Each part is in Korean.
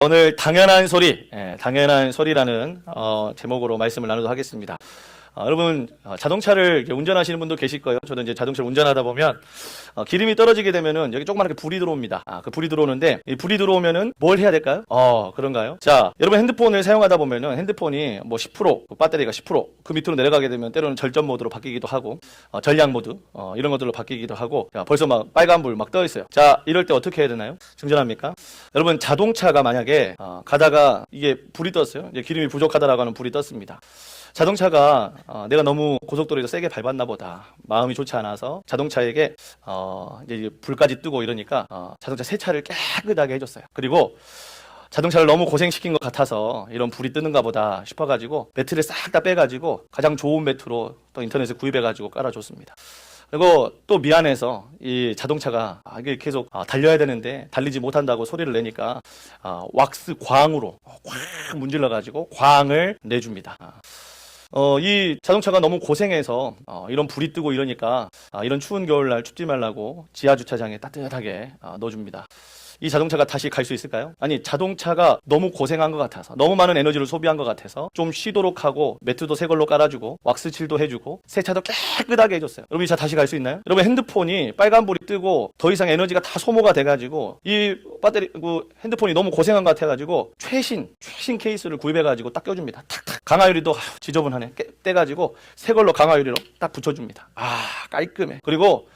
오늘 당연한 소리, 당연한 소리라는 제목으로 말씀을 나누도록 하겠습니다. 여러분, 자동차를 운전하시는 분도 계실 거예요. 저도 이제 자동차를 운전하다 보면 기름이 떨어지게 되면은 여기 조그맣게 불이 들어옵니다. 그 불이 들어오는데 이 불이 들어오면은 뭘 해야 될까요? 그런가요? 자, 여러분 핸드폰을 사용하다 보면은 핸드폰이 뭐 10%, 배터리가 10%그 밑으로 내려가게 되면 때로는 절전 모드로 바뀌기도 하고 전략 모드 이런 것들로 바뀌기도 하고 벌써 막 빨간 불 막 떠 있어요. 자, 이럴 때 어떻게 해야 되나요? 충전합니까? 여러분 자동차가 만약에 가다가 이게 불이 떴어요. 이제 기름이 부족하다라고 하는 불이 떴습니다. 자동차가 내가 너무 고속도로에서 세게 밟았나 보다. 마음이 좋지 않아서 자동차에게 이제 불까지 뜨고 이러니까 자동차 세차를 깨끗하게 해줬어요. 그리고 자동차를 너무 고생시킨 것 같아서 이런 불이 뜨는가 보다 싶어가지고 매트를 싹 다 빼가지고 가장 좋은 매트로 또 인터넷에 구입해가지고 깔아줬습니다. 그리고 또 미안해서 이 자동차가 이게 계속 달려야 되는데 달리지 못한다고 소리를 내니까 왁스 광으로 확 문질러가지고 광을 내줍니다. 이 자동차가 너무 고생해서 이런 불이 뜨고 이러니까 이런 추운 겨울날 춥지 말라고 지하 주차장에 따뜻하게 넣어줍니다. 이 자동차가 다시 갈 수 있을까요? 아니, 자동차가 너무 고생한 것 같아서 너무 많은 에너지를 소비한 것 같아서 좀 쉬도록 하고 매트도 새 걸로 깔아주고 왁스칠도 해주고 세차도 깨끗하게 해줬어요. 여러분 이 차 다시 갈 수 있나요? 여러분 핸드폰이 빨간불이 뜨고 더 이상 에너지가 다 소모가 돼가지고 이 배터리 핸드폰이 너무 고생한 것 같아가지고 최신 케이스를 구입해가지고 딱 껴줍니다. 탁탁. 강화유리도 지저분하네 떼가지고 새 걸로 강화유리로 딱 붙여줍니다. 깔끔해. 그리고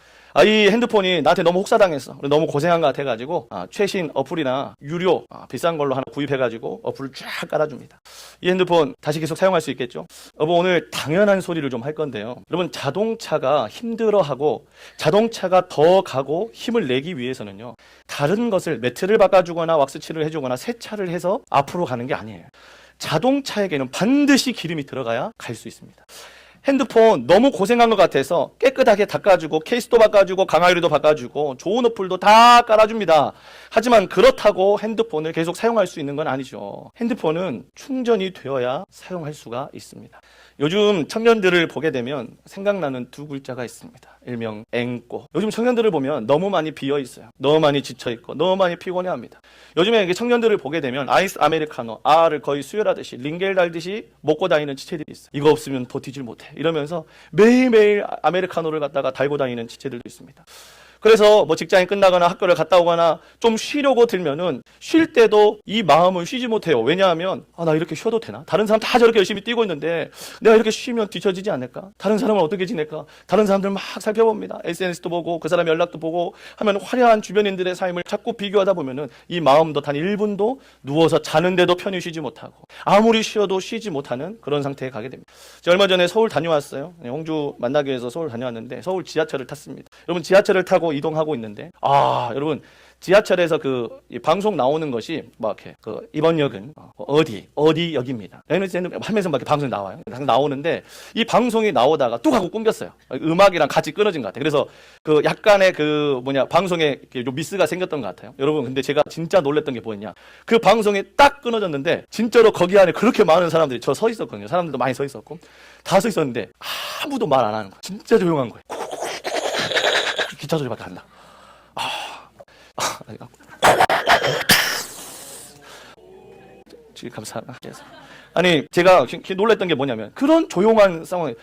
이 핸드폰이 나한테 너무 혹사당했어. 너무 고생한 것 같아가지고 최신 어플이나 유료 비싼 걸로 하나 구입해가지고 어플을 쫙 깔아줍니다. 이 핸드폰 다시 계속 사용할 수 있겠죠? 여러분 오늘 당연한 소리를 좀 할 건데요. 여러분 자동차가 힘들어하고 자동차가 더 가고 힘을 내기 위해서는요. 다른 것을 매트를 바꿔주거나 왁스칠을 해주거나 세차를 해서 앞으로 가는 게 아니에요. 자동차에게는 반드시 기름이 들어가야 갈 수 있습니다. 핸드폰 너무 고생한 것 같아서 깨끗하게 닦아주고 케이스도 바꿔주고 강화유리도 바꿔주고 좋은 어플도 다 깔아줍니다. 하지만 그렇다고 핸드폰을 계속 사용할 수 있는 건 아니죠. 핸드폰은 충전이 되어야 사용할 수가 있습니다. 요즘 청년들을 보게 되면 생각나는 두 글자가 있습니다. 일명 앵꼬. 요즘 청년들을 보면 너무 많이 비어 있어요. 너무 많이 지쳐 있고 너무 많이 피곤해합니다. 요즘에 청년들을 보게 되면 아이스 아메리카노 R을 거의 수혈하듯이 링겔 달듯이 먹고 다니는 지체들이 있어요. 이거 없으면 버티질 못해 이러면서 매일매일 아메리카노를 갖다가 달고 다니는 지체들도 있습니다. 그래서 뭐 직장이 끝나거나 학교를 갔다 오거나 좀 쉬려고 들면은 쉴 때도 이 마음을 쉬지 못해요. 왜냐하면 나 이렇게 쉬어도 되나? 다른 사람 다 저렇게 열심히 뛰고 있는데 내가 이렇게 쉬면 뒤처지지 않을까? 다른 사람은 어떻게 지낼까? 다른 사람들 막 살펴봅니다. SNS도 보고 그 사람 연락도 보고 하면 화려한 주변인들의 삶을 자꾸 비교하다 보면은 이 마음도 단 1분도 누워서 자는데도 편히 쉬지 못하고 아무리 쉬어도 쉬지 못하는 그런 상태에 가게 됩니다. 제가 얼마 전에 서울 다녀왔어요. 홍주 만나기 위해서 서울 다녀왔는데 서울 지하철을 탔습니다. 여러분 지하철을 타고 이동하고 있는데 여러분 지하철에서 이 방송 나오는 것이 막 이렇게 이번 역은 어디 역입니다. 하면서 막 이렇게 방송이 나와요. 나오는데 이 방송이 나오다가 뚝 하고 끊겼어요. 음악이랑 같이 끊어진 것 같아요. 그래서 약간의 방송에 좀 미스가 생겼던 것 같아요. 여러분 근데 제가 진짜 놀랬던 게 뭐였냐? 그 방송이 딱 끊어졌는데 진짜로 거기 안에 그렇게 많은 사람들이 저 서 있었거든요. 사람들도 많이 서 있었고 다 서 있었는데 아무도 말 안 하는 거예요. 진짜 조용한 거예요. 기차 소리밖에 안 나. 감사합니다. 아니 제가 놀랬던 게 뭐냐면 그런 조용한 상황에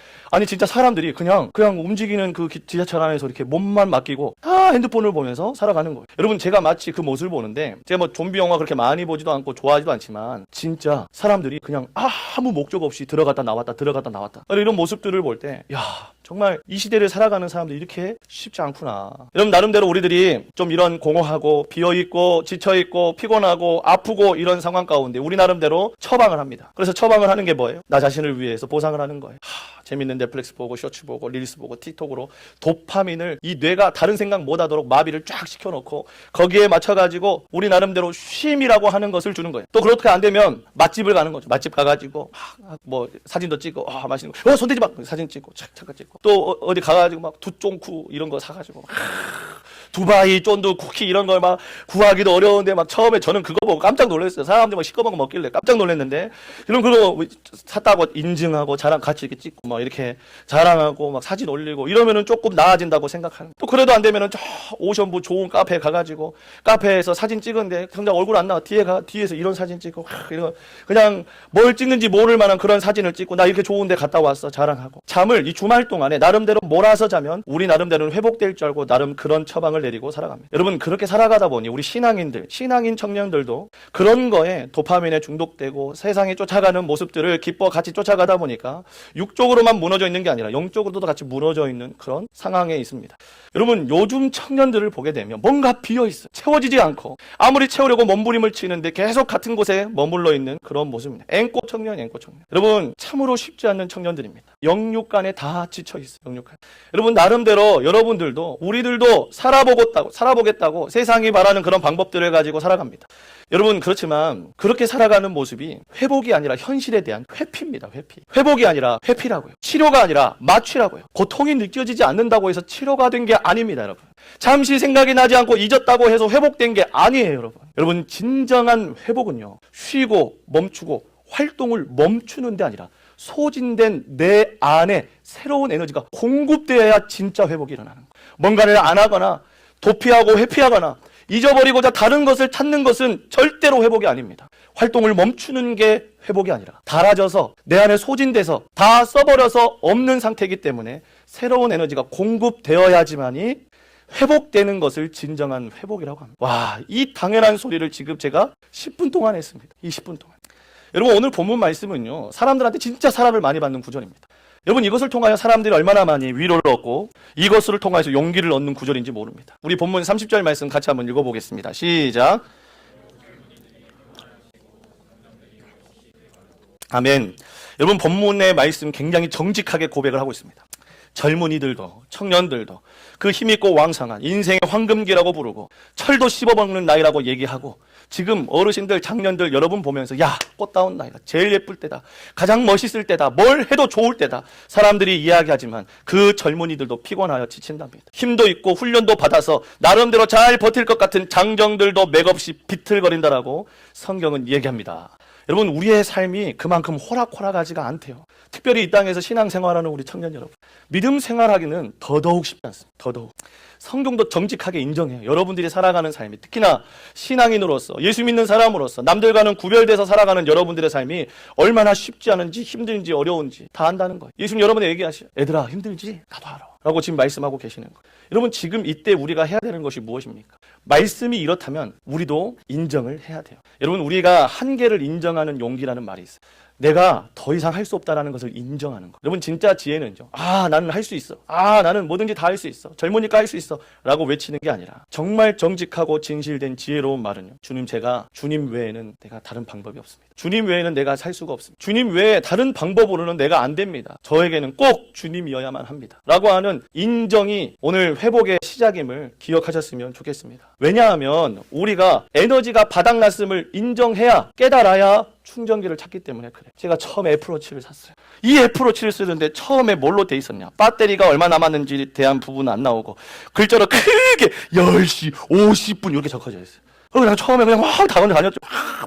진짜 사람들이 그냥 움직이는 그 지하철 안에서 이렇게 몸만 맡기고 핸드폰을 보면서 살아가는 거예요. 여러분 제가 마치 그 모습을 보는데 제가 뭐 좀비 영화 그렇게 많이 보지도 않고 좋아하지도 않지만 진짜 사람들이 그냥 아무 목적 없이 들어갔다 나왔다 이런 모습들을 볼 때 정말 이 시대를 살아가는 사람들이 이렇게 쉽지 않구나. 여러분 나름대로 우리들이 좀 이런 공허하고 비어있고 지쳐있고 피곤하고 아프고 이런 상황 가운데 우리 나름대로 처방을 합니다. 그래서 처방을 하는 게 뭐예요? 나 자신을 위해서 보상을 하는 거예요. 재밌는 넷플릭스 보고 쇼츠 보고 릴스 보고 틱톡으로 도파민을 이 뇌가 다른 생각 못하도록 마비를 쫙 시켜놓고 거기에 맞춰가지고 우리 나름대로 쉼이라고 하는 것을 주는 거예요. 또 그렇게 안 되면 맛집을 가는 거죠. 맛집 가가지고 사진도 찍고 맛있는 거 손대지 마 사진 찍고 잠깐 찍고 또 어디 가가지고 막 두쫑쿠 이런 거 사가지고 두바이 쫀득 쿠키 이런 걸 막 구하기도 어려운데 막 처음에 저는 그거 보고 깜짝 놀랐어요. 사람들 막 시꺼먼 거 먹길래 깜짝 놀랐는데 이런 그거 샀다고 인증하고 자랑 같이 이렇게 찍고 막 이렇게 자랑하고 막 사진 올리고 이러면은 조금 나아진다고 생각하는. 또 그래도 안 되면은 저 오션부 좋은 카페 가가지고 카페에서 사진 찍은데 정작 얼굴 안 나와. 뒤에서 이런 사진 찍고 이런 그냥 뭘 찍는지 모를 만한 그런 사진을 찍고 나 이렇게 좋은 데 갔다 왔어 자랑하고. 잠을 이 주말 동안에 나름대로 몰아서 자면 우리 나름대로는 회복될 줄 알고 나름 그런 처방을 내리고 살아갑니다. 여러분 그렇게 살아가다 보니 우리 신앙인 청년들도 그런 거에 도파민에 중독되고 세상에 쫓아가는 모습들을 기뻐 같이 쫓아가다 보니까 육적으로만 무너져 있는 게 아니라 영적으로도 같이 무너져 있는 그런 상황에 있습니다. 여러분 요즘 청년들을 보게 되면 뭔가 비어있어. 채워지지 않고 아무리 채우려고 몸부림을 치는데 계속 같은 곳에 머물러 있는 그런 모습입니다. 앵꼬 청년. 여러분 참으로 쉽지 않는 청년들입니다. 영육간에 다 지쳐있어요. 영육간. 여러분 나름대로 여러분들도 우리들도 살아보겠다고 세상이 말하는 그런 방법들을 가지고 살아갑니다. 여러분 그렇지만 그렇게 살아가는 모습이 회복이 아니라 현실에 대한 회피입니다. 회복이 아니라 회피라고요. 치료가 아니라 마취라고요. 고통이 느껴지지 않는다고 해서 치료가 된 게 아닙니다. 여러분 잠시 생각이 나지 않고 잊었다고 해서 회복된 게 아니에요. 여러분 진정한 회복은요 쉬고 멈추고 활동을 멈추는 데 아니라 소진된 내 안에 새로운 에너지가 공급되어야 진짜 회복이 일어나는 거예요. 뭔가를 안 하거나 도피하고 회피하거나 잊어버리고자 다른 것을 찾는 것은 절대로 회복이 아닙니다. 활동을 멈추는 게 회복이 아니라 닳아져서 내 안에 소진돼서 다 써버려서 없는 상태이기 때문에 새로운 에너지가 공급되어야지만이 회복되는 것을 진정한 회복이라고 합니다. 와, 이 당연한 소리를 지금 제가 10분 동안 했습니다. 20분 동안. 여러분 오늘 본문 말씀은요 사람들한테 진짜 사랑을 많이 받는 구절입니다. 여러분 이것을 통하여 사람들이 얼마나 많이 위로를 얻고 이것을 통해서 용기를 얻는 구절인지 모릅니다. 우리 본문 30절 말씀 같이 한번 읽어보겠습니다. 시작. 아멘. 여러분 본문의 말씀 굉장히 정직하게 고백을 하고 있습니다. 젊은이들도 청년들도 그 힘있고 왕성한 인생의 황금기라고 부르고 철도 씹어먹는 나이라고 얘기하고 지금 어르신들 장년들 여러분 보면서 야 꽃다운 나이다 제일 예쁠 때다 가장 멋있을 때다 뭘 해도 좋을 때다 사람들이 이야기하지만 그 젊은이들도 피곤하여 지친답니다. 힘도 있고 훈련도 받아서 나름대로 잘 버틸 것 같은 장정들도 맥없이 비틀거린다라고 성경은 얘기합니다. 여러분 우리의 삶이 그만큼 호락호락하지가 않대요. 특별히 이 땅에서 신앙생활하는 우리 청년 여러분 믿음 생활하기는 더더욱 쉽지 않습니다. 더더욱 성경도 정직하게 인정해요. 여러분들이 살아가는 삶이 특히나 신앙인으로서 예수 믿는 사람으로서 남들과는 구별돼서 살아가는 여러분들의 삶이 얼마나 쉽지 않은지 힘든지 어려운지 다 안다는 거예요. 예수님 여러분에게 얘기하시죠. 얘들아 힘들지? 나도 알아 라고 지금 말씀하고 계시는 거예요. 여러분 지금 이때 우리가 해야 되는 것이 무엇입니까? 말씀이 이렇다면 우리도 인정을 해야 돼요. 여러분 우리가 한계를 인정하는 용기라는 말이 있어요. 내가 더 이상 할 수 없다는 것을 인정하는 거. 여러분 진짜 지혜는요. 나는 할 수 있어. 나는 뭐든지 다 할 수 있어. 젊으니까 할 수 있어. 라고 외치는 게 아니라 정말 정직하고 진실된 지혜로운 말은요. 주님 외에는 내가 다른 방법이 없습니다. 주님 외에는 내가 살 수가 없습니다. 주님 외에 다른 방법으로는 내가 안 됩니다. 저에게는 꼭 주님이어야만 합니다. 라고 하는 인정이 오늘 회복의 시작임을 기억하셨으면 좋겠습니다. 왜냐하면 우리가 에너지가 바닥났음을 인정해야 깨달아야 충전기를 찾기 때문에 그래. 제가 처음에 애플워치를 샀어요. 이 애플워치를 쓰는데 처음에 뭘로 돼 있었냐? 배터리가 얼마 남았는지에 대한 부분은 안 나오고 글자로 크게 10시 50분 이렇게 적혀져 있어요. 그냥 처음에 그냥 막 다녔죠.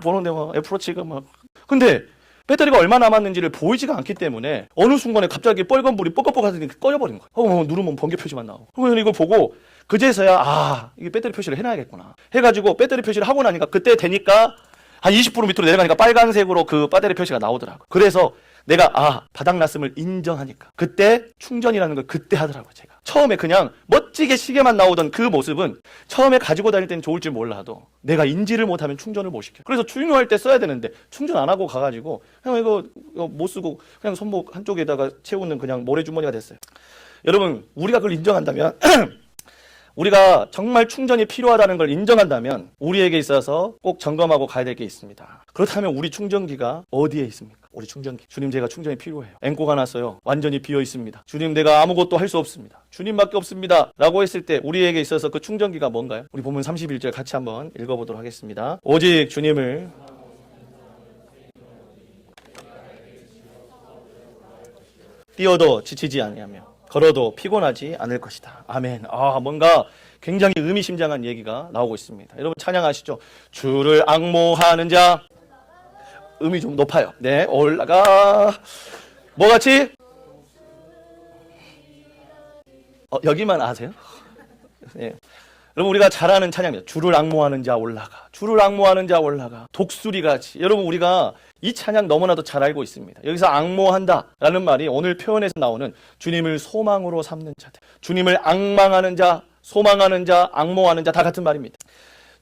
보는데 막 애플워치가 막. 근데 배터리가 얼마 남았는지를 보이지가 않기 때문에 어느 순간에 갑자기 빨간 불이 뻐끔뻐끔하더니 꺼져버린 거예요. 누르면 번개 표시만 나오고. 그러면 이걸 보고 그제서야 이게 배터리 표시를 해놔야겠구나. 해가지고 배터리 표시를 하고 나니까 그때 되니까 한 20% 밑으로 내려가니까 빨간색으로 그 배터리 표시가 나오더라고요. 그래서 내가 바닥났음을 인정하니까 그때 충전이라는 걸 그때 하더라고요. 제가 처음에 그냥 멋지게 시계만 나오던 그 모습은 처음에 가지고 다닐 때는 좋을 줄 몰라도 내가 인지를 못하면 충전을 못 시켜요. 그래서 중요할 때 써야 되는데 충전 안 하고 가가지고 그냥 이거 못 쓰고 그냥 손목 한쪽에다가 채우는 그냥 모래주머니가 됐어요. 여러분 우리가 그걸 인정한다면 우리가 정말 충전이 필요하다는 걸 인정한다면 우리에게 있어서 꼭 점검하고 가야 될 게 있습니다. 그렇다면 우리 충전기가 어디에 있습니까? 우리 충전기. 주님 제가 충전이 필요해요. 앵꼬가 났어요. 완전히 비어 있습니다. 주님 내가 아무것도 할 수 없습니다. 주님밖에 없습니다. 라고 했을 때 우리에게 있어서 그 충전기가 뭔가요? 우리 본문 31절 같이 한번 읽어보도록 하겠습니다. 오직 주님을 뛰어도 지치지 아니하며 걸어도 피곤하지 않을 것이다. 아멘. 뭔가 굉장히 의미심장한 얘기가 나오고 있습니다. 여러분 찬양하시죠. 주를 앙모하는 자. 음이 좀 높아요. 네, 올라가. 뭐같이? 여기만 아세요? 네. 여러분 우리가 잘 아는 찬양입니다. 주를 앙모하는 자 올라가. 주를 앙모하는 자 올라가. 독수리같이. 여러분 우리가 이 찬양 너무나도 잘 알고 있습니다. 여기서 앙모한다라는 말이 오늘 표현에서 나오는 주님을 소망으로 삼는 자들. 주님을 앙망하는 자, 소망하는 자, 앙모하는 자 다 같은 말입니다.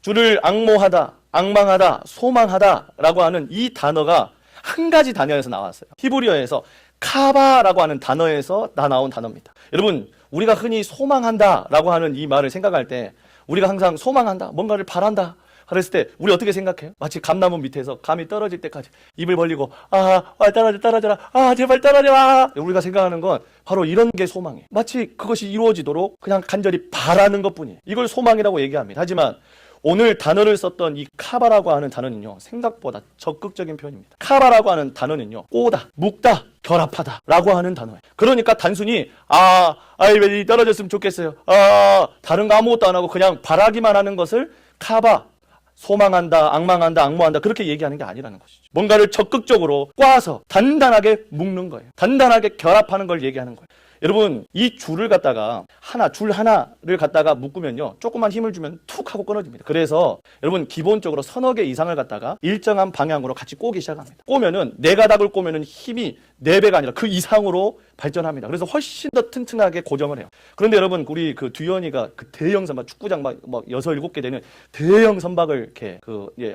주를 앙모하다, 앙망하다, 소망하다라고 하는 이 단어가 한 가지 단어에서 나왔어요. 히브리어에서 카바라고 하는 단어에서 다 나온 단어입니다. 여러분 우리가 흔히 소망한다라고 하는 이 말을 생각할 때 우리가 항상 소망한다, 뭔가를 바란다 그랬을 때 우리 어떻게 생각해요? 마치 감나무 밑에서 감이 떨어질 때까지 입을 벌리고 떨어져라, 제발 떨어져라. 우리가 생각하는 건 바로 이런 게 소망이에요. 마치 그것이 이루어지도록 그냥 간절히 바라는 것뿐이에요. 이걸 소망이라고 얘기합니다. 하지만 오늘 단어를 썼던 이 카바라고 하는 단어는요, 생각보다 적극적인 표현입니다. 카바라고 하는 단어는요, 꼬다, 묶다, 결합하다 라고 하는 단어예요. 그러니까 단순히 왜 떨어졌으면 좋겠어요. 다른 거 아무것도 안 하고 그냥 바라기만 하는 것을 카바, 소망한다, 앙망한다, 앙모한다 그렇게 얘기하는 게 아니라는 것이죠. 뭔가를 적극적으로 꽈서 단단하게 묶는 거예요. 단단하게 결합하는 걸 얘기하는 거예요. 여러분 이 줄을 갖다가 줄 하나를 갖다가 묶으면요 조금만 힘을 주면 툭 하고 끊어집니다. 그래서 여러분 기본적으로 서너 개 이상을 갖다가 일정한 방향으로 같이 꼬기 시작합니다. 꼬면은 4가닥을 꼬면은 힘이 4배가 아니라 그 이상으로 발전합니다. 그래서 훨씬 더 튼튼하게 고정을 해요. 그런데 여러분 우리 그 두현이가 그 대형 선박 축구장 막 6, 7개 되는 대형 선박을 이렇게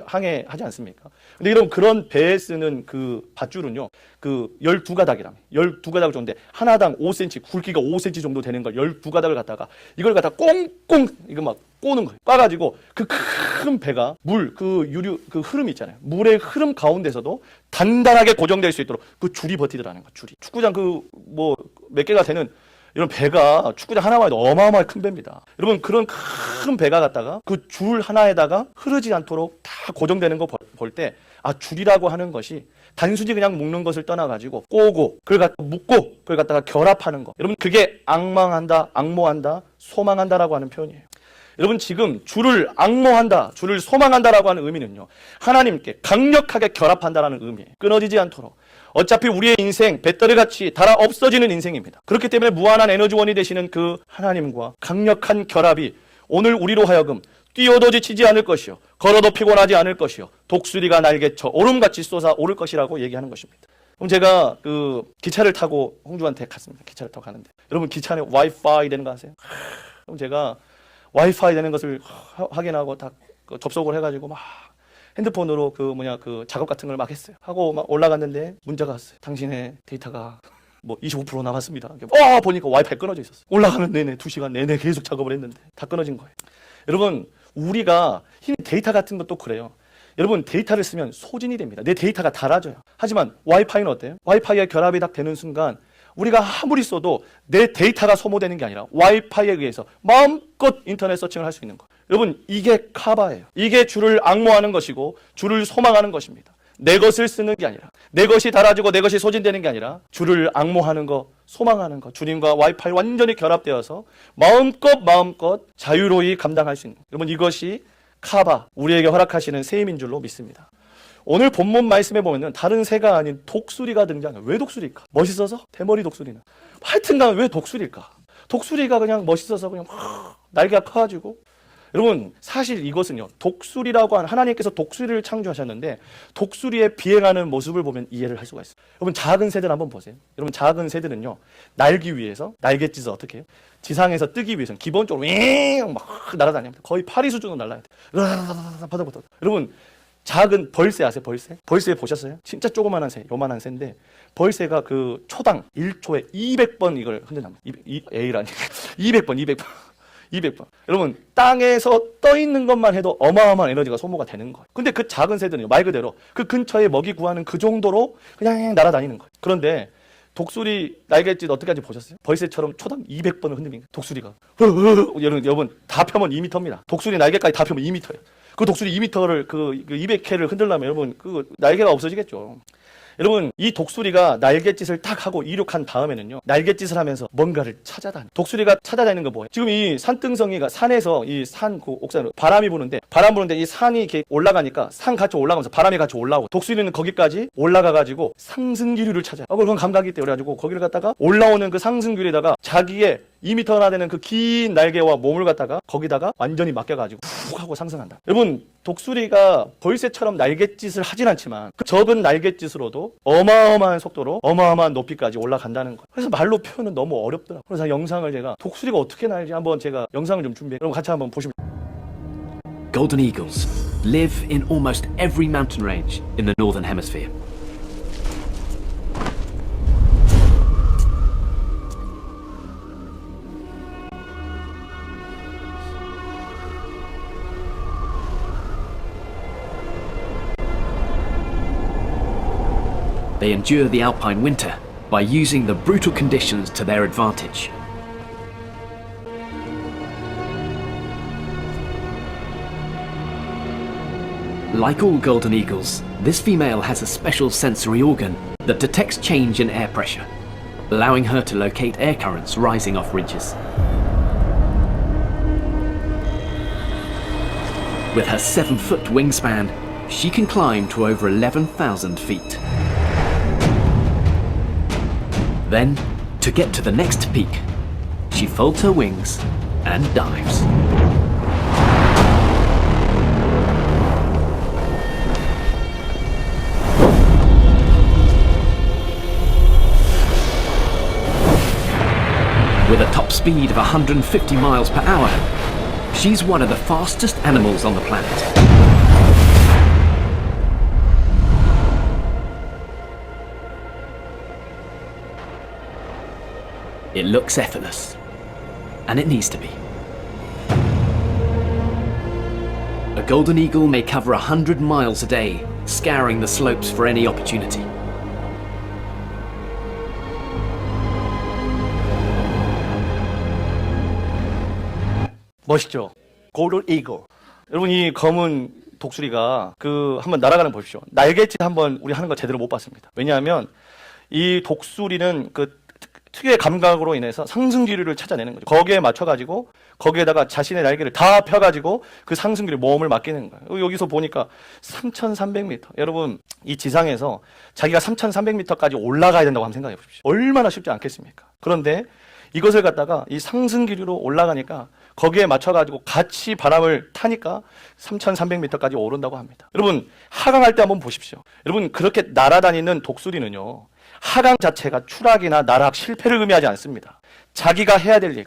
항해하지 않습니까? 근데 여러분 그런 배에 쓰는 그 밧줄은요 그 12가닥이랍니다. 12가닥을 줬는데 하나당 5cm 굵기가 5cm 정도 되는 걸 12가닥을 갖다가 이걸 갖다 꽁꽁 이거 막 꼬는 거예요. 꽈가지고 그 큰 배가 유류 그 흐름 있잖아요. 물의 흐름 가운데서도 단단하게 고정될 수 있도록 그 줄이 버티더라는 거. 줄이. 축구장 몇 개가 되는 이런 배가 축구장 하나만 해도 어마어마하게 큰 배입니다. 여러분 그런 큰 배가 갖다가 그 줄 하나에다가 흐르지 않도록 다 고정되는 거 볼 때 줄이라고 하는 것이 단순히 그냥 묶는 것을 떠나가지고 꼬고 그걸 갖다 묶고 그걸 갖다가 결합하는 거. 여러분 그게 앙망한다, 앙모한다, 소망한다라고 하는 표현이에요. 여러분 지금 주를 앙모한다, 주를 소망한다라고 하는 의미는요. 하나님께 강력하게 결합한다라는 의미예요. 끊어지지 않도록. 어차피 우리의 인생 배터리같이 달아 없어지는 인생입니다. 그렇기 때문에 무한한 에너지원이 되시는 그 하나님과 강력한 결합이 오늘 우리로 하여금 뛰어도 지치지 않을 것이요 걸어도 피곤하지 않을 것이요 독수리가 날개쳐 오름같이 솟아오를 것이라고 얘기하는 것입니다. 그럼 제가 그 기차를 타고 홍주한테 갔습니다. 기차를 타고 가는데 여러분 기차 안에 와이파이 되는 거 아세요? 그럼 제가 와이파이 되는 것을 확인하고 다 접속을 해가지고 막 핸드폰으로 그 작업 같은 걸 막 했어요. 하고 막 올라갔는데 문자가 왔어요. 당신의 데이터가 25% 남았습니다. 보니까 와이파이 끊어져 있었어요. 올라가는 내내 2시간 내내 계속 작업을 했는데 다 끊어진 거예요. 여러분 우리가 데이터 같은 것도 그래요. 여러분 데이터를 쓰면 소진이 됩니다. 내 데이터가 닳아져요. 하지만 와이파이는 어때요? 와이파이에 결합이 딱 되는 순간 우리가 아무리 써도 내 데이터가 소모되는 게 아니라 와이파이에 의해서 마음껏 인터넷 서칭을 할 수 있는 거예요. 여러분 이게 카바예요. 이게 주를 앙모하는 것이고 주를 소망하는 것입니다. 내 것을 쓰는 게 아니라 내 것이 닳아지고 내 것이 소진되는 게 아니라 주를 앙모하는 것, 소망하는 것, 주님과 와이파이 완전히 결합되어서 마음껏 자유로이 감당할 수 있는 여러분 이것이 카바, 우리에게 허락하시는 셈인 줄로 믿습니다. 오늘 본문 말씀에 보면 다른 새가 아닌 독수리가 등장해요. 왜 독수리일까? 멋있어서? 대머리 독수리는. 하여튼간 왜 독수리일까? 독수리가 그냥 멋있어서 그냥 날개가 커가지고. 여러분 사실 이것은요. 독수리라고 하는 하나님께서 독수리를 창조하셨는데 독수리의 비행하는 모습을 보면 이해를 할 수가 있어요. 여러분 작은 새들 한번 보세요. 여러분 작은 새들은요. 날기 위해서 날갯짓을 어떻게 해요? 지상에서 뜨기 위해서는 기본적으로 막 날아다닙니다. 거의 파리 수준으로 날아야 돼요. 바닥부터. 여러분 작은 벌새 아세요? 벌새 보셨어요? 진짜 조그만한 새, 요만한 새인데 벌새가 그 초당 1초에 200번 이걸 흔들납니다. A라니 200번. 여러분 땅에서 떠 있는 것만 해도 어마어마한 에너지가 소모가 되는 거예요. 근데 그 작은 새들은요, 말 그대로 그 근처에 먹이 구하는 그 정도로 그냥 날아다니는 거예요. 그런데 독수리 날갯짓 어떻게 하는지 보셨어요? 벌새처럼 초당 200번을 흔들는 거예요. 독수리가. 여러분 다 펴면 2m입니다. 독수리 날개까지 다 펴면 2m예요. 그 독수리 2m를 그 200회를 흔들려면 여러분 그 날개가 없어지겠죠. 여러분 이 독수리가 날갯짓을 딱 하고 이륙한 다음에는요, 날갯짓을 하면서 뭔가를 찾아다니. 독수리가 찾아다니는 거 뭐예요? 지금 이 산등성이가 산에서 이 산 그 옥상으로 바람이 부는데 이 산이 이렇게 올라가니까 산 같이 올라가면서 바람이 같이 올라오고, 독수리는 거기까지 올라가가지고 상승기류를 찾아요. 그건 감각이 있대. 그래가지고 거기를 갖다가 올라오는 그 상승기류에다가 자기의 2m나 되는 그 긴 날개와 몸을 갖다가 거기다가 완전히 맡겨가지고 훅 하고 상승한다. 여러분 독수리가 벌새처럼 날갯짓을 하진 않지만 그 적은 날갯짓으로도 어마어마한 속도로 어마어마한 높이까지 올라간다는 거예요. 그래서 말로 표현은 너무 어렵더라고요. 그래서 영상을 제가 독수리가 어떻게 날지 한번 제가 영상을 좀 준비해. 그럼 같이 한번 보시면. Golden eagles live in almost every mountain range in the northern hemisphere. They endure the alpine winter by using the brutal conditions to their advantage. Like all golden eagles, this female has a special sensory organ that detects change in air pressure, allowing her to locate air currents rising off ridges. With her 7-foot wingspan, she can climb to over 11,000 feet. Then, to get to the next peak, she folds her wings and dives. With a top speed of 150 miles per hour, she's one of the fastest animals on the planet. It looks effortless, and it needs to be. A golden eagle may cover 100 miles a day, scouring the slopes for any opportunity. 멋있죠? 골든 이글. 여러분 이 검은 독수리가 한번 날아가는 거 보십시오. 날갯짓 한번 우리 하는 거 제대로 못 봤습니다. 왜냐하면 이 독수리는 그 특유의 감각으로 인해서 상승기류를 찾아내는 거죠. 거기에 맞춰가지고 거기에다가 자신의 날개를 다 펴가지고 그 상승기류 모험을 맡기는 거예요. 여기서 보니까 3,300m. 여러분 이 지상에서 자기가 3,300m까지 올라가야 된다고 한번 생각해 보십시오. 얼마나 쉽지 않겠습니까? 그런데 이것을 갖다가 이 상승기류로 올라가니까 거기에 맞춰가지고 같이 바람을 타니까 3,300m까지 오른다고 합니다. 여러분 하강할 때 한번 보십시오. 여러분 그렇게 날아다니는 독수리는요, 하강 자체가 추락이나 나락, 실패를 의미하지 않습니다. 자기가 해야 될 일.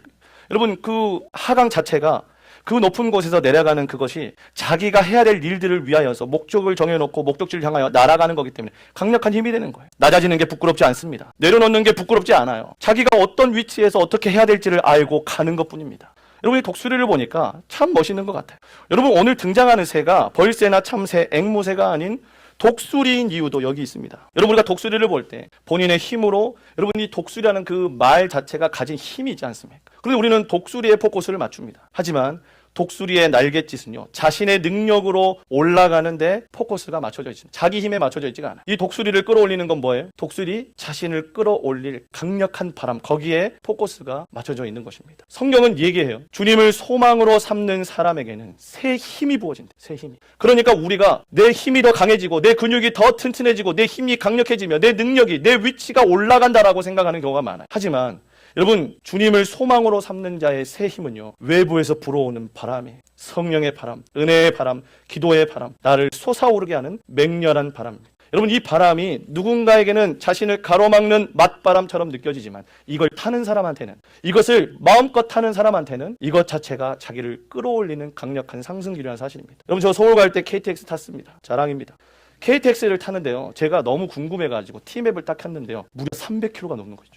여러분 그 하강 자체가 그 높은 곳에서 내려가는 그것이 자기가 해야 될 일들을 위하여서 목적을 정해놓고 목적지를 향하여 날아가는 거기 때문에 강력한 힘이 되는 거예요. 낮아지는 게 부끄럽지 않습니다. 내려놓는 게 부끄럽지 않아요. 자기가 어떤 위치에서 어떻게 해야 될지를 알고 가는 것뿐입니다. 여러분 이 독수리를 보니까 참 멋있는 것 같아요. 여러분 오늘 등장하는 새가 벌새나 참새, 앵무새가 아닌 독수리인 이유도 여기 있습니다. 여러분 우리가 독수리를 볼 때 본인의 힘으로, 여러분 이 독수리라는 그 말 자체가 가진 힘이 있지 않습니까? 그런데 우리는 독수리의 포커스를 맞춥니다. 하지만 독수리의 날갯짓은요, 자신의 능력으로 올라가는데 포커스가 맞춰져 있습니다. 자기 힘에 맞춰져 있지가 않아요. 이 독수리를 끌어올리는 건 뭐예요? 독수리 자신을 끌어올릴 강력한 바람, 거기에 포커스가 맞춰져 있는 것입니다. 성경은 얘기해요. 주님을 소망으로 삼는 사람에게는 새 힘이 부어진다. 새 힘이. 그러니까 우리가 내 힘이 더 강해지고 내 근육이 더 튼튼해지고 내 힘이 강력해지며 내 능력이, 내 위치가 올라간다라고 생각하는 경우가 많아요. 하지만 여러분 주님을 소망으로 삼는 자의 새 힘은요, 외부에서 불어오는 바람이, 성령의 바람, 은혜의 바람, 기도의 바람, 나를 솟아오르게 하는 맹렬한 바람입니다. 여러분 이 바람이 누군가에게는 자신을 가로막는 맞바람처럼 느껴지지만 이걸 타는 사람한테는, 이것을 마음껏 타는 사람한테는 이것 자체가 자기를 끌어올리는 강력한 상승기류라는 사실입니다. 여러분 저 서울 갈 때 KTX 탔습니다. 자랑입니다. KTX를 타는데요, 제가 너무 궁금해가지고 T맵을 딱 켰는데요, 무려 300km가 넘는 거죠.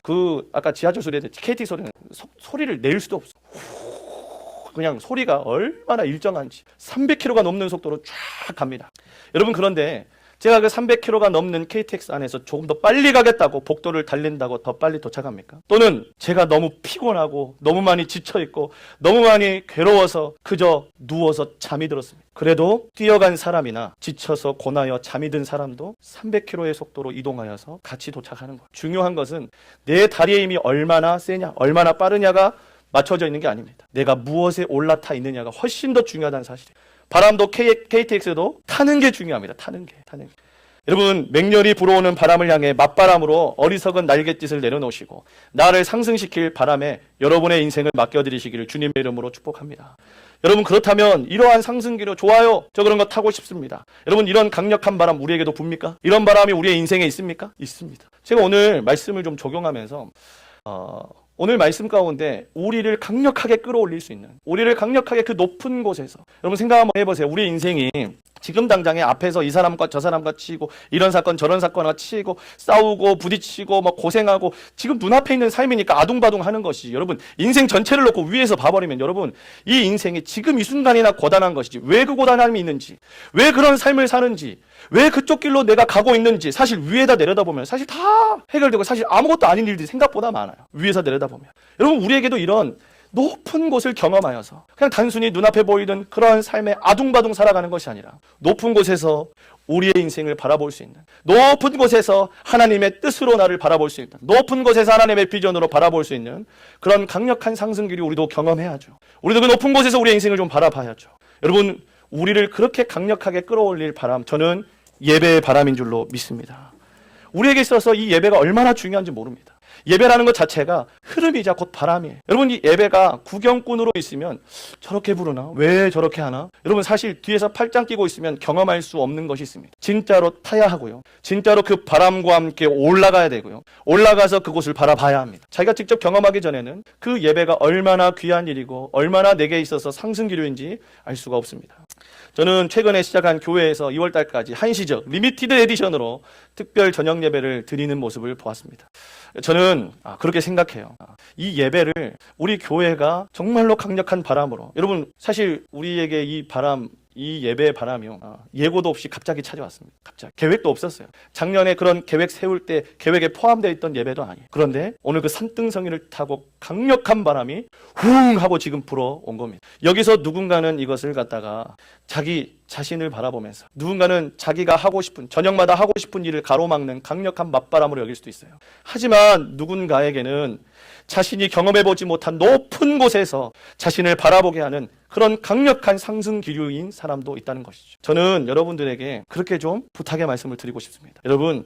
아까 지하철 소리에 KTX 소리는 소리를 낼 수도 없어. 그냥 소리가 얼마나 일정한지 300km가 넘는 속도로 쫙 갑니다. 여러분 그런데 제가 그 300km가 넘는 KTX 안에서 조금 더 빨리 가겠다고 복도를 달린다고 더 빨리 도착합니까? 또는 제가 너무 피곤하고 너무 많이 지쳐있고 너무 많이 괴로워서 그저 누워서 잠이 들었습니다. 그래도 뛰어간 사람이나 지쳐서 고나여 잠이 든 사람도 300km의 속도로 이동하여서 같이 도착하는 거예요. 중요한 것은 내 다리의 힘이 얼마나 세냐, 얼마나 빠르냐가 맞춰져 있는 게 아닙니다. 내가 무엇에 올라타 있느냐가 훨씬 더 중요하다는 사실이에요. 바람도 KTX도 타는 게 중요합니다. 타는 게. 여러분, 맹렬히 불어오는 바람을 향해 맞바람으로 어리석은 날갯짓을 내려놓으시고 나를 상승시킬 바람에 여러분의 인생을 맡겨드리시기를 주님의 이름으로 축복합니다. 여러분, 그렇다면 이러한 상승기류 좋아요. 저 그런 거 타고 싶습니다. 여러분, 이런 강력한 바람 우리에게도 붑니까? 이런 바람이 우리의 인생에 있습니까? 있습니다. 제가 오늘 말씀을 좀 적용하면서 오늘 말씀 가운데 우리를 강력하게 끌어올릴 수 있는, 우리를 강력하게 그 높은 곳에서, 여러분 생각 한번 해보세요. 우리 인생이 지금 당장에 앞에서 이 사람과 저 사람과 치고 이런 사건 저런 사건과 치고 싸우고 부딪히고 막 고생하고 지금 눈앞에 있는 삶이니까 아둥바둥 하는 것이지. 여러분, 인생 전체를 놓고 위에서 봐버리면 여러분, 이 인생이 지금 이 순간이나 고단한 것이지, 왜 그 고단함이 있는지, 왜 그런 삶을 사는지, 왜 그쪽 길로 내가 가고 있는지 사실 위에다 내려다보면 사실 다 해결되고 사실 아무것도 아닌 일들이 생각보다 많아요. 위에서 내려다보면. 여러분, 우리에게도 이런 높은 곳을 경험하여서 그냥 단순히 눈앞에 보이던 그런 삶에 아둥바둥 살아가는 것이 아니라 높은 곳에서 우리의 인생을 바라볼 수 있는, 높은 곳에서 하나님의 뜻으로 나를 바라볼 수 있는, 높은 곳에서 하나님의 비전으로 바라볼 수 있는 그런 강력한 상승기를 우리도 경험해야죠. 우리도 그 높은 곳에서 우리의 인생을 좀 바라봐야죠. 여러분, 우리를 그렇게 강력하게 끌어올릴 바람, 저는 예배의 바람인 줄로 믿습니다. 우리에게 있어서 이 예배가 얼마나 중요한지 모릅니다. 예배라는 것 자체가 흐름이자 곧 바람이에요. 여러분, 이 예배가 구경꾼으로 있으면 저렇게 부르나? 왜 저렇게 하나? 여러분, 사실 뒤에서 팔짱 끼고 있으면 경험할 수 없는 것이 있습니다. 진짜로 타야 하고요. 진짜로 그 바람과 함께 올라가야 되고요. 올라가서 그곳을 바라봐야 합니다. 자기가 직접 경험하기 전에는 그 예배가 얼마나 귀한 일이고 얼마나 내게 있어서 상승기류인지 알 수가 없습니다. 저는 최근에 시작한 교회에서 2월달까지 한시적 리미티드 에디션으로 특별 저녁 예배를 드리는 모습을 보았습니다. 저는 그렇게 생각해요. 이 예배를 우리 교회가 정말로 강력한 바람으로, 여러분 사실 우리에게 이 바람, 이 예배의 바람이요, 예고도 없이 갑자기 찾아왔습니다. 갑자기 계획도 없었어요. 작년에 그런 계획 세울 때 계획에 포함되어 있던 예배도 아니에요. 그런데 오늘 그 산등성이를 타고 강력한 바람이 훅 하고 지금 불어온 겁니다. 여기서 누군가는 이것을 갖다가 자기 자신을 바라보면서, 누군가는 자기가 하고 싶은, 저녁마다 하고 싶은 일을 가로막는 강력한 맞바람으로 여길 수도 있어요. 하지만 누군가에게는 자신이 경험해보지 못한 높은 곳에서 자신을 바라보게 하는 그런 강력한 상승 기류인 사람도 있다는 것이죠. 저는 여러분들에게 그렇게 좀 부탁의 말씀을 드리고 싶습니다.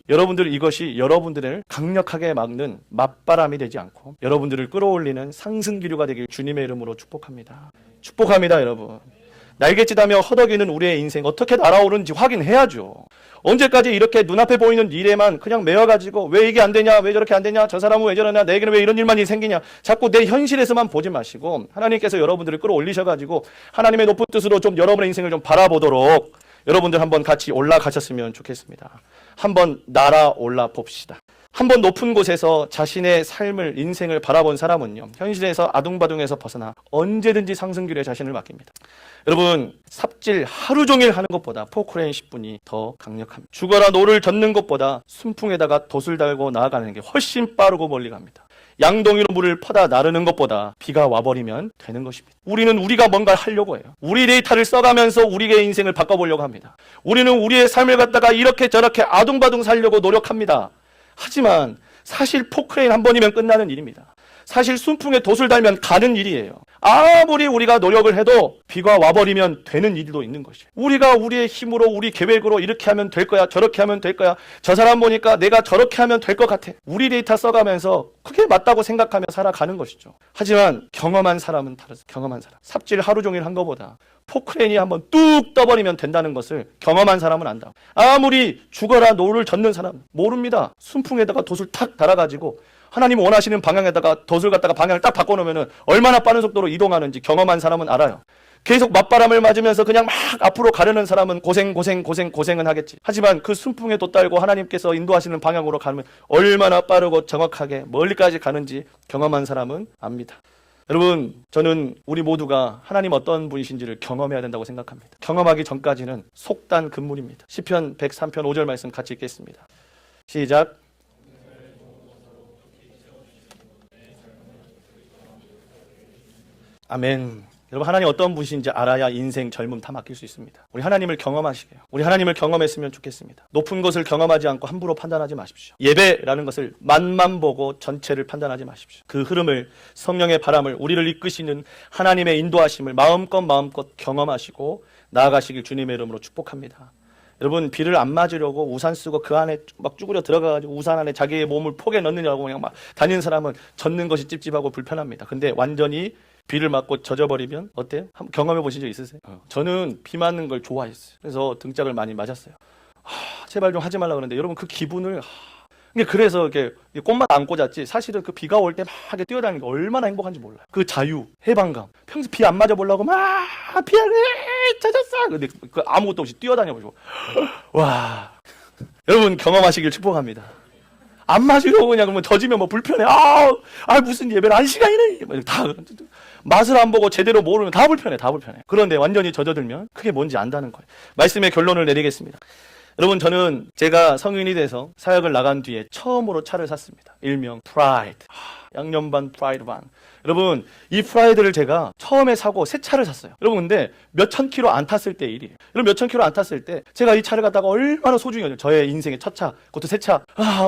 여러분들 이것이 여러분들을 강력하게 막는 맞바람이 되지 않고 여러분들을 끌어올리는 상승 기류가 되길 주님의 이름으로 축복합니다. 축복합니다, 여러분. 날갯짓하며 허덕이는 우리의 인생 어떻게 날아오르는지 확인해야죠. 언제까지 이렇게 눈앞에 보이는 일에만 그냥 매여가지고 왜 이게 안 되냐, 왜 저렇게 안 되냐, 저 사람은 왜 저러냐, 내게는 왜 이런 일만 생기냐, 자꾸 내 현실에서만 보지 마시고 하나님께서 여러분들을 끌어올리셔가지고 하나님의 높은 뜻으로 좀 여러분의 인생을 좀 바라보도록 여러분들 한번 같이 올라가셨으면 좋겠습니다. 한번 날아올라 봅시다. 한번 높은 곳에서 자신의 삶을, 인생을 바라본 사람은요, 현실에서 아둥바둥에서 벗어나 언제든지 상승기류에 자신을 맡깁니다. 여러분, 삽질 하루 종일 하는 것보다 포크레인 10분이 더 강력합니다. 죽어라 노를 젓는 것보다 순풍에다가 돛을 달고 나아가는 게 훨씬 빠르고 멀리 갑니다. 양동이로 물을 퍼다 나르는 것보다 비가 와버리면 되는 것입니다. 우리는 우리가 뭔가를 하려고 해요. 우리 데이터를 써가면서 우리의 인생을 바꿔보려고 합니다. 우리는 우리의 삶을 갖다가 이렇게 저렇게 아둥바둥 살려고 노력합니다. 하지만 사실 포크레인 한 번이면 끝나는 일입니다. 사실 순풍에 돛을 달면 가는 일이에요. 아무리 우리가 노력을 해도 비가 와버리면 되는 일도 있는 것이에요. 우리가 우리의 힘으로, 우리 계획으로 이렇게 하면 될 거야, 저렇게 하면 될 거야, 저 사람 보니까 내가 저렇게 하면 될 것 같아, 우리 데이터 써가면서 그게 맞다고 생각하며 살아가는 것이죠. 하지만 경험한 사람은 다르죠. 경험한 사람, 삽질 하루 종일 한 것보다 포크레인이 한번 뚝 떠버리면 된다는 것을 경험한 사람은 안다. 아무리 죽어라 노를 젓는 사람 모릅니다. 순풍에다가 돛을 탁 달아가지고 하나님 원하시는 방향에다가 돛을 갖다가 방향을 딱 바꿔놓으면 얼마나 빠른 속도로 이동하는지 경험한 사람은 알아요. 계속 맞바람을 맞으면서 그냥 막 앞으로 가려는 사람은 고생은 하겠지. 하지만 그 순풍에 돛 달고 하나님께서 인도하시는 방향으로 가면 얼마나 빠르고 정확하게 멀리까지 가는지 경험한 사람은 압니다. 여러분, 저는 우리 모두가 하나님 어떤 분이신지를 경험해야 된다고 생각합니다. 경험하기 전까지는 속단 금물입니다. 시편 103편 5절 말씀 같이 읽겠습니다. 시작. 아멘. 여러분, 하나님 어떤 분이신지 알아야 인생 젊음 다 맡길 수 있습니다. 우리 하나님을 경험하시게요. 우리 하나님을 경험했으면 좋겠습니다. 높은 것을 경험하지 않고 함부로 판단하지 마십시오. 예배라는 것을 맛만 보고 전체를 판단하지 마십시오. 그 흐름을, 성령의 바람을, 우리를 이끄시는 하나님의 인도하심을 마음껏 경험하시고 나아가시길 주님의 이름으로 축복합니다. 여러분, 비를 안 맞으려고 우산 쓰고 그 안에 막 쭈그려 들어가가지고 우산 안에 자기의 몸을 폭에 넣느냐고 그냥 막 다니는 사람은 젖는 것이 찝찝하고 불편합니다. 근데 완전히 비를 맞고 젖어버리면 어때요? 한번 경험해 보신 적 있으세요? 저는 비 맞는 걸 좋아했어요. 그래서 등짝을 많이 맞았어요. 제발 좀 하지 말라 그러는데 여러분 그 기분을 그래서 이렇게 꽃만 안 꽂았지 사실은 그 비가 올 때 막 이렇게 뛰어다니는 게 얼마나 행복한지 몰라요. 그 자유, 해방감. 평소 비 안 맞아 보려고 막 비 안에 젖었어. 근데 그 아무것도 없이 뛰어다녀 보시고 와. 여러분 경험하시길 축복합니다. 안 맞으려고 그냥 그러면 젖으면 뭐 불편해. 무슨 예배를 한 시간이네. 다 맛을 안 보고 제대로 모르면 다 불편해. 그런데 완전히 젖어들면 그게 뭔지 안다는 거예요. 말씀의 결론을 내리겠습니다. 여러분, 저는 제가 성인이 돼서 사역을 나간 뒤에 처음으로 차를 샀습니다. 일명 프라이드. 양념 반 프라이드 반. 여러분, 이 프라이드를 제가 처음에 사고 새 차를 샀어요. 여러분, 근데 몇천 킬로 안 탔을 때 일이에요. 여러분, 몇천 킬로 안 탔을 때 제가 이 차를 갖다가 얼마나 소중히 여겨요. 저의 인생의 첫 차, 그것도 새 차.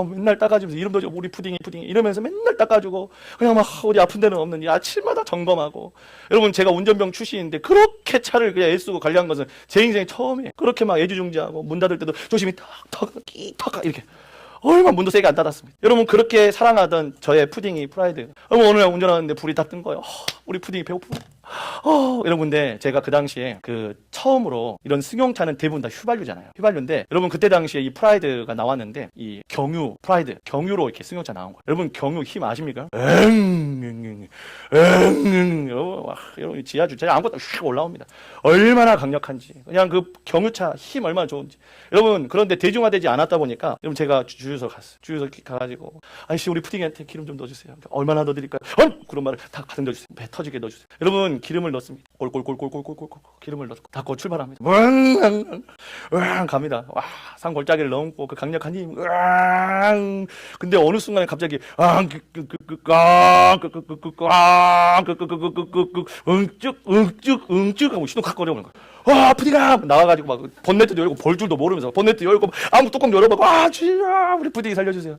맨날 닦아주면서 이름도 좀 우리 푸딩이 이러면서 맨날 닦아주고 그냥 막 어디 아픈 데는 없는지 아침마다 점검하고. 여러분, 제가 운전병 출신인데 그렇게 차를 그냥 애쓰고 관리한 것은 제 인생의 처음이에요. 그렇게 막 애지중지하고 문 닫을 때도 조심히 탁 이렇게. 얼마나 문도 세게 안 닫았습니다. 여러분, 그렇게 사랑하던 저의 푸딩이 프라이드. 여러분, 어느 날 운전하는데 불이 다 뜬 거예요. 우리 푸딩이 배고프고. 여러분, 근데 제가 그 당시에 처음으로 이런 승용차는 대부분 다 휘발유잖아요. 휘발유인데 여러분, 그때 당시에 이 프라이드가 나왔는데 이 프라이드 경유로 이렇게 승용차 나온 거예요. 여러분, 경유 힘 아십니까? 여러분, 지하 주차장 아무것도 휙 올라옵니다. 얼마나 강력한지. 그냥 그 경유차 힘 얼마나 좋은지. 여러분, 그런데 대중화되지 않았다 보니까 여러분, 제가 주유소 갔어요. 주유소 가가지고 아저씨, 우리 푸딩한테 기름 좀 넣어주세요. 얼마나 넣어드릴까요? 그런 말을 다 가득 넣어주세요. 배 터지게 넣어주세요. 여러분, 기름을 넣습니다. 꼴꼴꼴꼴꼴꼴꼴 기름을 넣고 닫고 출발합니다. 갑니다. 와, 산 골짜기를 넘고 그 강력한 힘. 근데 어느 순간에 갑자기 응쭉 하고 신호 칵 거려오는 거야. 푸딩아 나와가지고 막 본네트도 열고 볼 줄도 모르면서 본네트 열고 아무 뚜껑 열어보고 주야 우리 푸딩이 살려주세요.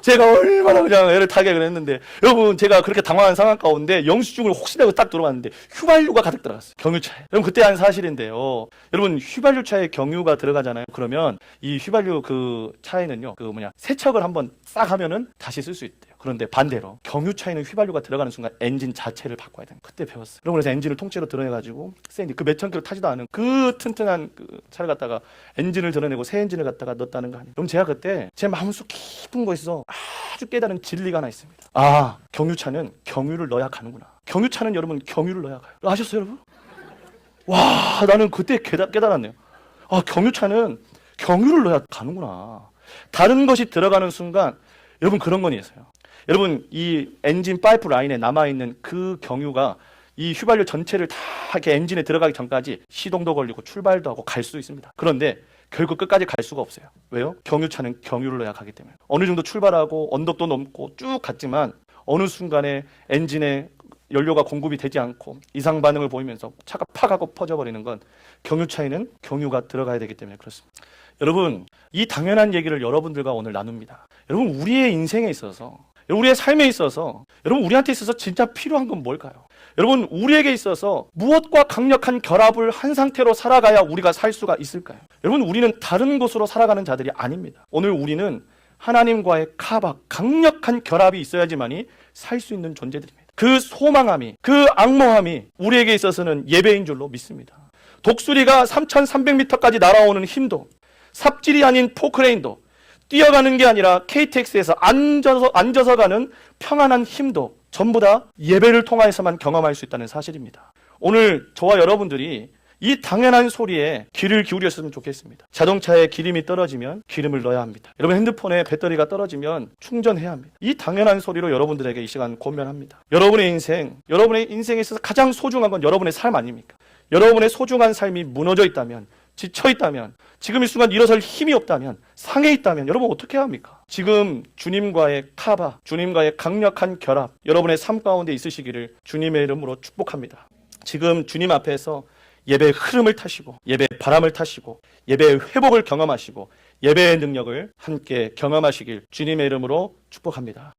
제가 얼마나 그냥 애를 타격을 했는데 여러분, 제가 그렇게 당황한 상황 가운데 영수증을 혹시나 딱 들어봤는데 휘발유가 가득 들어갔어요. 경유차에. 여러분, 그때 한 사실인데요. 여러분, 휘발유차에 경유가 들어가잖아요. 그러면 이 휘발유 그 차에는요, 세척을 한번 싹 하면은 다시 쓸 수 있대요. 그런데 반대로 경유차에는 휘발유가 들어가는 순간 엔진 자체를 바꿔야 돼요. 그때 배웠어요. 여러분, 그래서 엔진을 통째로 드러내가지고 새 엔진, 그 몇천 킬로 타지도 않은 그 튼튼한 그 차를 갖다가 엔진을 드러내고 새 엔진을 갖다가 넣었다는 거 아니에요. 그럼 제가 그때 제 마음속 깊은 곳에서 아주 깨달은 진리가 하나 있습니다. 경유차는 경유를 넣어야 가는구나. 경유차는 여러분 경유를 넣어야 가요. 아셨어요, 여러분? 와, 나는 그때 깨달았네요. 경유차는 경유를 넣어야 가는구나. 다른 것이 들어가는 순간 여러분, 그런 건 있어요. 여러분, 이 엔진 파이프 라인에 남아있는 그 경유가 이 휘발유 전체를 다 이렇게 엔진에 들어가기 전까지 시동도 걸리고 출발도 하고 갈 수 있습니다. 그런데 결국 끝까지 갈 수가 없어요. 왜요? 경유차는 경유를 넣어야 가기 때문에. 어느 정도 출발하고 언덕도 넘고 쭉 갔지만 어느 순간에 엔진에 연료가 공급이 되지 않고 이상 반응을 보이면서 차가 팍 하고 퍼져버리는 건 경유차에는 경유가 들어가야 되기 때문에 그렇습니다. 여러분, 이 당연한 얘기를 여러분들과 오늘 나눕니다. 여러분, 우리의 인생에 있어서, 우리의 삶에 있어서, 여러분, 우리한테 있어서 진짜 필요한 건 뭘까요? 여러분, 우리에게 있어서 무엇과 강력한 결합을 한 상태로 살아가야 우리가 살 수가 있을까요? 여러분, 우리는 다른 곳으로 살아가는 자들이 아닙니다. 오늘 우리는 하나님과의 강력한 결합이 있어야지만이 살 수 있는 존재들입니다. 그 소망함이, 그 악모함이 우리에게 있어서는 예배인 줄로 믿습니다. 독수리가 3,300m까지 날아오는 힘도, 삽질이 아닌 포크레인도, 뛰어가는 게 아니라 KTX에서 앉아서 가는 평안한 힘도 전부 다 예배를 통해서만 경험할 수 있다는 사실입니다. 오늘 저와 여러분들이 이 당연한 소리에 귀를 기울였으면 좋겠습니다. 자동차에 기름이 떨어지면 기름을 넣어야 합니다. 여러분 핸드폰에 배터리가 떨어지면 충전해야 합니다. 이 당연한 소리로 여러분들에게 이 시간 권면합니다. 여러분의 인생에 있어서 가장 소중한 건 여러분의 삶 아닙니까? 여러분의 소중한 삶이 무너져 있다면, 지쳐 있다면, 지금 이 순간 일어설 힘이 없다면, 상해 있다면 여러분 어떻게 해야 합니까? 지금 주님과의 카바, 주님과의 강력한 결합, 여러분의 삶 가운데 있으시기를 주님의 이름으로 축복합니다. 지금 주님 앞에서 예배의 흐름을 타시고, 예배의 바람을 타시고, 예배의 회복을 경험하시고, 예배의 능력을 함께 경험하시길 주님의 이름으로 축복합니다.